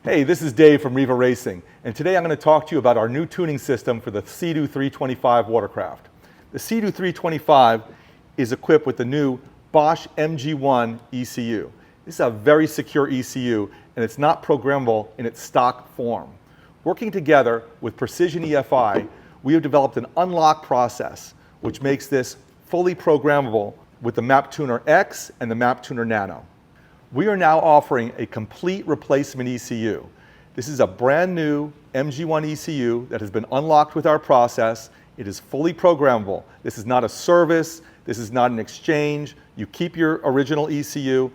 Hey, this is Dave from Reva Racing, and today I'm going to talk to you about our new tuning system for the Sea-Doo 325 watercraft. The Sea-Doo 325 is equipped with the new Bosch MG1 ECU. This is a very secure ECU, and it's not programmable in its stock form. Working together with Precision EFI, we have developed an unlock process, which makes this fully programmable with the MapTuner X and the MapTuner Nano. We are now offering a complete replacement ECU. This is a brand new MG1 ECU that has been unlocked with our process. It is fully programmable. This is not a service. This is not an exchange. You keep your original ECU,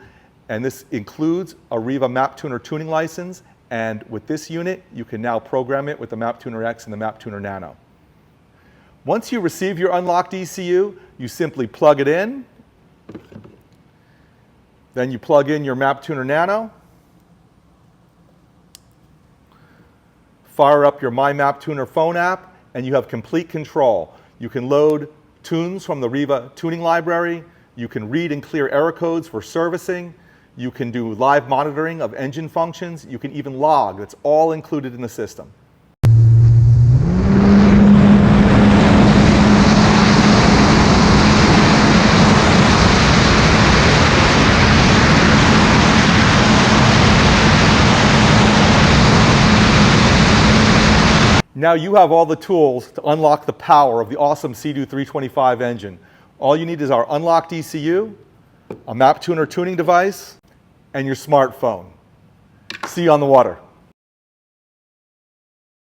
and this includes a RIVA Maptuner tuning license. And with this unit, you can now program it with the MapTuner X and the MapTuner Nano. Once you receive your unlocked ECU, you simply plug it in. Then you plug in your MapTuner Nano, fire up your MyMapTuner phone app, and you have complete control. You can load tunes from the Reva tuning library. You can read and clear error codes for servicing. You can do live monitoring of engine functions. You can even log. That's all included in the system. Now you have all the tools to unlock the power of the awesome Sea-Doo 325 engine. All you need is our unlocked ECU, a Maptuner tuning device, and your smartphone. See you on the water.